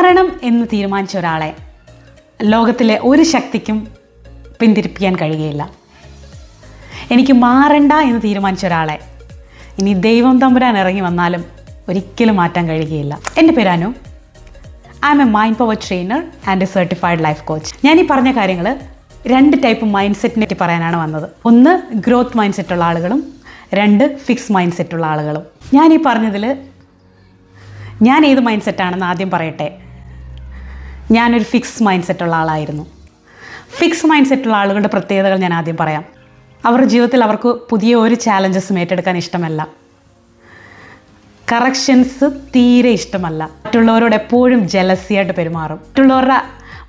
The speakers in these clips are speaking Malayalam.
മാറണം എന്ന് തീരുമാനിച്ച ഒരാളെ ലോകത്തിലെ ഒരു ശക്തിക്കും പിന്തിരിപ്പിക്കാൻ കഴിയുകയില്ല. എനിക്ക് മാറണ്ട എന്ന് തീരുമാനിച്ച ഒരാളെ ഇനി ദൈവം തമ്പുരാൻ ഇറങ്ങി വന്നാലും ഒരിക്കലും മാറ്റാൻ കഴിയുകയില്ല. എൻ്റെ പേര് Anu. I M A mind power trainer and A certified life coach. ഞാൻ ഈ പറഞ്ഞ കാര്യങ്ങൾ 2 ടൈപ്പ് മൈൻഡ് സെറ്റിനെ പറ്റി പറയാനാണ് വന്നത്. ഒന്ന് ഗ്രോത്ത് മൈൻഡ് സെറ്റുള്ള ആളുകളും 2 ഫിക്സ് മൈൻഡ് സെറ്റുള്ള ആളുകളും. ഞാൻ ഈ പറഞ്ഞതിൽ ഞാൻ ഏത് മൈൻഡ് സെറ്റാണെന്ന് ആദ്യം പറയട്ടെ. ഞാനൊരു ഫിക്സ് മൈൻഡ് സെറ്റുള്ള ആളായിരുന്നു. ഫിക്സ് മൈൻഡ് സെറ്റുള്ള ആളുകളുടെ പ്രത്യേകതകൾ ഞാൻ ആദ്യം പറയാം. അവരുടെ ജീവിതത്തിൽ അവർക്ക് പുതിയ ഒരു ചാലഞ്ചസും ഏറ്റെടുക്കാൻ ഇഷ്ടമല്ല. കറക്ഷൻസ് തീരെ ഇഷ്ടമല്ല. മറ്റുള്ളവരോട് എപ്പോഴും ജലസിയായിട്ട് പെരുമാറും. മറ്റുള്ളവരുടെ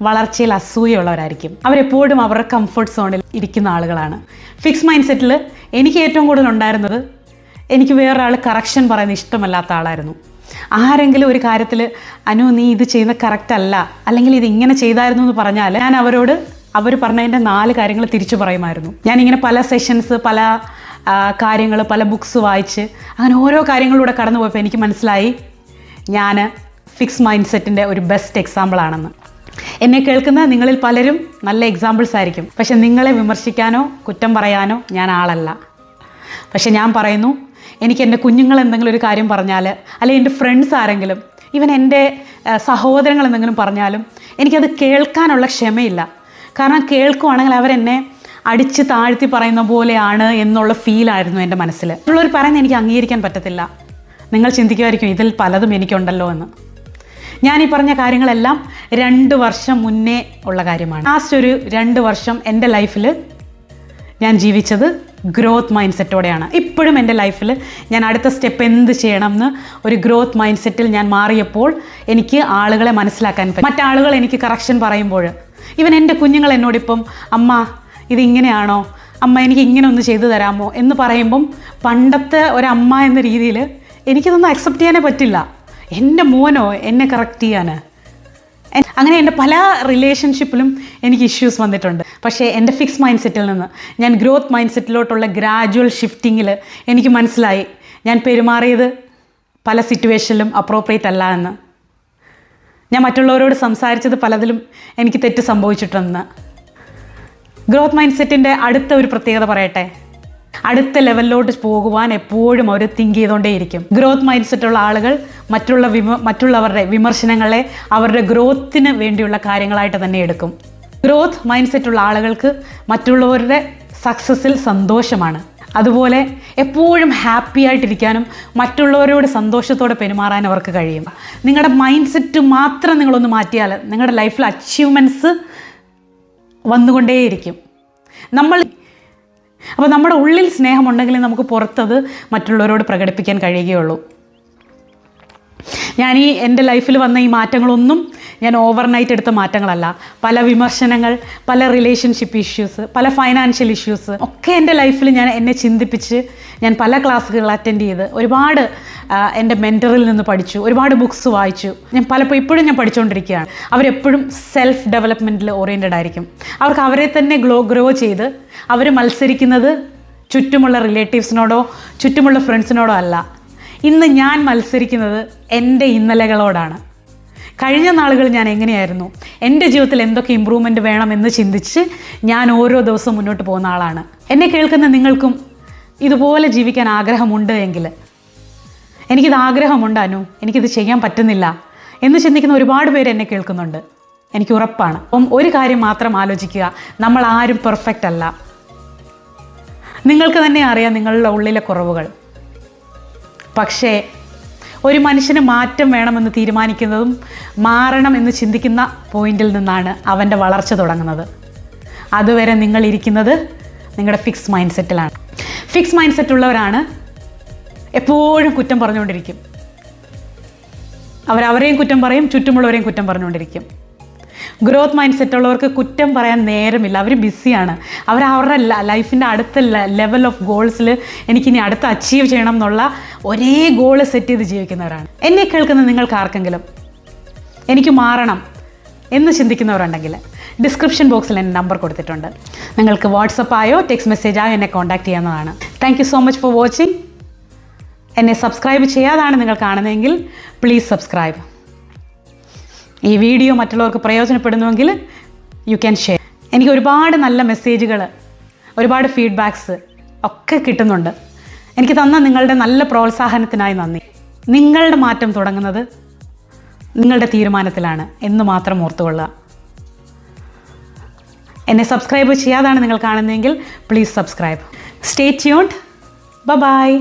വളർച്ചയിൽ അസൂയുള്ളവരായിരിക്കും. അവരെപ്പോഴും അവരുടെ കംഫർട്ട് സോണിൽ ഇരിക്കുന്ന ആളുകളാണ്. ഫിക്സ് മൈൻഡ് സെറ്റിൽ എനിക്ക് ഏറ്റവും കൂടുതൽ ഉണ്ടായിരുന്നത്, എനിക്ക് വേറൊരാൾ കറക്ഷൻ പറയുന്നത് ഇഷ്ടമല്ലാത്ത ആളായിരുന്നു. ആരെങ്കിലും ഒരു കാര്യത്തിൽ അനു നീ ഇത് ചെയ്യുന്നത് കറക്റ്റ് അല്ല, അല്ലെങ്കിൽ ഇത് ഇങ്ങനെ ചെയ്തായിരുന്നു എന്ന് പറഞ്ഞാൽ ഞാൻ അവരോട് അവർ പറഞ്ഞതിൻ്റെ 4 കാര്യങ്ങൾ തിരിച്ചു പറയുമായിരുന്നു. ഞാനിങ്ങനെ പല സെഷൻസ്, പല കാര്യങ്ങൾ, പല ബുക്സ് വായിച്ച് അങ്ങനെ ഓരോ കാര്യങ്ങളിലൂടെ കടന്നു പോയപ്പോൾ എനിക്ക് മനസ്സിലായി ഞാൻ ഫിക്സ് മൈൻഡ് സെറ്റിൻ്റെ ഒരു ബെസ്റ്റ് എക്സാമ്പിളാണെന്ന്. എന്നെ കേൾക്കുന്ന നിങ്ങളിൽ പലരും നല്ല എക്സാമ്പിൾസ് ആയിരിക്കും. പക്ഷെ നിങ്ങളെ വിമർശിക്കാനോ കുറ്റം പറയാനോ ഞാൻ ആളല്ല. പക്ഷെ ഞാൻ പറയുന്നു, എനിക്ക് എൻ്റെ കുഞ്ഞുങ്ങൾ എന്തെങ്കിലും ഒരു കാര്യം പറഞ്ഞാൽ, അല്ലെങ്കിൽ എൻ്റെ ഫ്രണ്ട്സ് ആരെങ്കിലും, ഈവൻ എൻ്റെ സഹോദരങ്ങൾ എന്തെങ്കിലും പറഞ്ഞാലും എനിക്കത് കേൾക്കാനുള്ള ക്ഷമയില്ല. കാരണം കേൾക്കുവാണെങ്കിൽ അവരെന്നെ അടിച്ച് താഴ്ത്തി പറയുന്ന പോലെയാണ് എന്നുള്ള ഫീലായിരുന്നു എൻ്റെ മനസ്സിൽ. മറ്റുള്ളവർ പറയുന്നത് എനിക്ക് അംഗീകരിക്കാൻ പറ്റത്തില്ല. നിങ്ങൾ ചിന്തിക്കുമായിരിക്കും ഇതിൽ പലതും എനിക്കുണ്ടല്ലോ എന്ന്. ഞാൻ ഈ പറഞ്ഞ കാര്യങ്ങളെല്ലാം 2 വർഷം മുന്നേ ഉള്ള കാര്യമാണ്. ലാസ്റ്റ് ഒരു 2 വർഷം എൻ്റെ ലൈഫിൽ ഞാൻ ജീവിച്ചത് ഗ്രോത്ത് മൈൻഡ് സെറ്റോടെയാണ്. ഇപ്പോഴും എൻ്റെ ലൈഫിൽ ഞാൻ അടുത്ത സ്റ്റെപ്പ് എന്ത് ചെയ്യണം എന്ന് ഒരു ഗ്രോത്ത് മൈൻഡ് സെറ്റിൽ ഞാൻ മാറിയപ്പോൾ എനിക്ക് ആളുകളെ മനസ്സിലാക്കാൻ പറ്റും. മറ്റാളുകൾ എനിക്ക് കറക്ഷൻ പറയുമ്പോൾ, ഈവൻ എൻ്റെ കുഞ്ഞുങ്ങൾ എന്നോടിപ്പം അമ്മ ഇതിങ്ങനെയാണോ, അമ്മ എനിക്ക് ഇങ്ങനെ ഒന്ന് ചെയ്തു തരാമോ എന്ന് പറയുമ്പം പണ്ടത്തെ ഒരമ്മ എന്ന രീതിയിൽ എനിക്കിതൊന്നും അക്സെപ്റ്റ് ചെയ്യാനേ പറ്റില്ല. എൻ്റെ മോനോ എന്നെ കറക്റ്റ് ചെയ്യാൻ. അങ്ങനെ എൻ്റെ പല റിലേഷൻഷിപ്പിലും എനിക്ക് ഇഷ്യൂസ് വന്നിട്ടുണ്ട്. പക്ഷേ എൻ്റെ ഫിക്സ് മൈൻഡ് സെറ്റിൽ നിന്ന് ഞാൻ ഗ്രോത്ത് മൈൻഡ് സെറ്റിലോട്ടുള്ള ഗ്രാജുവൽ ഷിഫ്റ്റിങ്ങിൽ എനിക്ക് മനസ്സിലായി ഞാൻ പെരുമാറിയത് പല സിറ്റുവേഷനിലും അപ്രോപ്രിയേറ്റ് അല്ല എന്ന്. ഞാൻ മറ്റുള്ളവരോട് സംസാരിച്ചത് പലതിലും എനിക്ക് തെറ്റ് സംഭവിച്ചിട്ടുണ്ടെന്ന്. ഗ്രോത്ത് മൈൻഡ് സെറ്റിൻ്റെ അടുത്ത ഒരു പ്രത്യേകത പറയട്ടെ. അടുത്ത ലെവലിലോട്ട് പോകുവാൻ എപ്പോഴും അവർ തിങ്ക് ചെയ്തുകൊണ്ടേയിരിക്കും. ഗ്രോത്ത് മൈൻഡ് സെറ്റുള്ള ആളുകൾ മറ്റുള്ളവരുടെ വിമർശനങ്ങളെ അവരുടെ ഗ്രോത്തിന് വേണ്ടിയുള്ള കാര്യങ്ങളായിട്ട് തന്നെ എടുക്കും. ഗ്രോത്ത് മൈൻഡ് സെറ്റുള്ള ആളുകൾക്ക് മറ്റുള്ളവരുടെ സക്സസ്സിൽ സന്തോഷമാണ്. അതുപോലെ എപ്പോഴും ഹാപ്പി ആയിട്ടിരിക്കാനും മറ്റുള്ളവരോട് സന്തോഷത്തോടെ പെരുമാറാൻ അവർക്ക് കഴിയും. നിങ്ങളുടെ മൈൻഡ് സെറ്റ് മാത്രം നിങ്ങളൊന്ന് മാറ്റിയാൽ നിങ്ങളുടെ ലൈഫിൽ അച്ചീവ്മെൻറ്റ്സ് വന്നുകൊണ്ടേയിരിക്കും. അപ്പോൾ നമ്മുടെ ഉള്ളിൽ സ്നേഹമുണ്ടെങ്കിൽ നമുക്ക് പുറത്തത് മറ്റുള്ളവരോട് പ്രകടിപ്പിക്കാൻ കഴിയുകയുള്ളൂ. ഞാൻ എൻ്റെ ലൈഫിൽ വന്ന ഈ മാറ്റങ്ങളൊന്നും ഞാൻ ഓവർനൈറ്റ് എടുത്ത മാറ്റങ്ങളല്ല. പല വിമർശനങ്ങൾ, പല റിലേഷൻഷിപ്പ് ഇഷ്യൂസ്, പല ഫൈനാൻഷ്യൽ ഇഷ്യൂസ് ഒക്കെ എൻ്റെ ലൈഫിൽ എന്നെ ചിന്തിപ്പിച്ച് ഞാൻ പല ക്ലാസ്സുകൾ അറ്റൻഡ് ചെയ്ത് ഒരുപാട് എൻ്റെ മെൻറ്ററിൽ നിന്ന് പഠിച്ചു, ഒരുപാട് ബുക്സ് വായിച്ചു. ഞാൻ ഇപ്പോഴും ഞാൻ പഠിച്ചുകൊണ്ടിരിക്കുകയാണ്. അവരെപ്പോഴും സെൽഫ് ഡെവലപ്മെൻറ്റിൽ ഓറിയൻറ്റഡ് ആയിരിക്കും. അവർക്ക് അവരെ തന്നെ ഗ്രോ ചെയ്ത് അവർ മത്സരിക്കുന്നത് ചുറ്റുമുള്ള റിലേറ്റീവ്സിനോടോ ചുറ്റുമുള്ള ഫ്രണ്ട്സിനോടോ അല്ല. ഇന്ന് ഞാൻ മത്സരിക്കുന്നത് എൻ്റെ ഇന്നലകളോടാണ്. കഴിഞ്ഞ നാളുകൾ ഞാൻ എങ്ങനെയായിരുന്നു, എൻ്റെ ജീവിതത്തിൽ എന്തൊക്കെ ഇമ്പ്രൂവ്മെൻറ്റ് വേണമെന്ന് ചിന്തിച്ച് ഞാൻ ഓരോ ദിവസവും മുന്നോട്ട് പോകുന്ന ആളാണ്. എന്നെ കേൾക്കുന്ന നിങ്ങൾക്കും ഇതുപോലെ ജീവിക്കാൻ ആഗ്രഹമുണ്ട് എങ്കിൽ, എനിക്കിത് ആഗ്രഹമുണ്ട് അനു, എനിക്കിത് ചെയ്യാൻ പറ്റുന്നില്ല എന്ന് ചിന്തിക്കുന്ന ഒരുപാട് പേര് എന്നെ കേൾക്കുന്നുണ്ട്, എനിക്ക് ഉറപ്പാണ്. അപ്പം ഒരു കാര്യം മാത്രം ആലോചിക്കുക, നമ്മൾ ആരും പെർഫെക്റ്റ് അല്ല. നിങ്ങൾക്ക് തന്നെ അറിയാം നിങ്ങളുടെ ഉള്ളിലെ കുറവുകൾ. പക്ഷേ ഒരു മനുഷ്യന് മാറ്റം വേണമെന്ന് തീരുമാനിക്കുന്നതും മാറണം എന്ന് ചിന്തിക്കുന്ന പോയിന്റിൽ നിന്നാണ് അവൻ്റെ വളർച്ച തുടങ്ങുന്നത്. അതുവരെ നിങ്ങൾ ഇരിക്കുന്നത് നിങ്ങളുടെ ഫിക്സ് മൈൻഡ് സെറ്റിലാണ്. ഫിക്സ് മൈൻഡ് സെറ്റുള്ളവരാണ് എപ്പോഴും കുറ്റം പറഞ്ഞുകൊണ്ടിരിക്കും. അവരെയും കുറ്റം പറയും, ചുറ്റുമുള്ളവരെയും കുറ്റം പറഞ്ഞുകൊണ്ടിരിക്കും. ഗ്രോത്ത് മൈൻഡ് സെറ്റുള്ളവർക്ക് കുറ്റം പറയാൻ നേരമില്ല. അവർ ബിസിയാണ്. അവരുടെ ലൈഫിൻ്റെ അടുത്ത ലെവൽ ഓഫ് ഗോൾസിൽ എനിക്കിനി അടുത്ത് അച്ചീവ് ചെയ്യണം എന്നുള്ള ഒരേ ഗോള് സെറ്റ് ചെയ്ത് ജീവിക്കുന്നവരാണ്. എന്നെ കേൾക്കുന്ന നിങ്ങൾക്ക് ആർക്കെങ്കിലും എനിക്ക് മാറണം എന്ന് ചിന്തിക്കുന്നവരുണ്ടെങ്കിൽ ഡിസ്ക്രിപ്ഷൻ ബോക്സിൽ എൻ്റെ നമ്പർ കൊടുത്തിട്ടുണ്ട്. നിങ്ങൾക്ക് വാട്സപ്പായോ ടെക്സ്റ്റ് മെസ്സേജായോ എന്നെ കോൺടാക്റ്റ് ചെയ്യാവുന്നതാണ്. Thank you so much for watching. എന്നെ സബ്സ്ക്രൈബ് ചെയ്യാതാണ് നിങ്ങൾ കാണുന്നതെങ്കിൽ പ്ലീസ് സബ്സ്ക്രൈബ്. ഈ വീഡിയോ മറ്റുള്ളവർക്ക് പ്രയോജനപ്പെടുന്നുവെങ്കിൽ യു ക്യാൻ ഷെയർ. എനിക്ക് ഒരുപാട് നല്ല മെസ്സേജുകൾ, ഒരുപാട് ഫീഡ്ബാക്സ് ഒക്കെ കിട്ടുന്നുണ്ട്. എനിക്ക് തന്ന നിങ്ങളുടെ നല്ല പ്രോത്സാഹനത്തിനായി നന്ദി. നിങ്ങളുടെ മാറ്റം തുടങ്ങുന്നത് നിങ്ങളുടെ തീരുമാനത്തിലാണ് എന്ന് മാത്രം ഓർത്തുകൊള്ളുക. എന്നെ സബ്സ്ക്രൈബ് ചെയ്യാതാണ് നിങ്ങൾ കാണുന്നതെങ്കിൽ please subscribe. Stay tuned. By.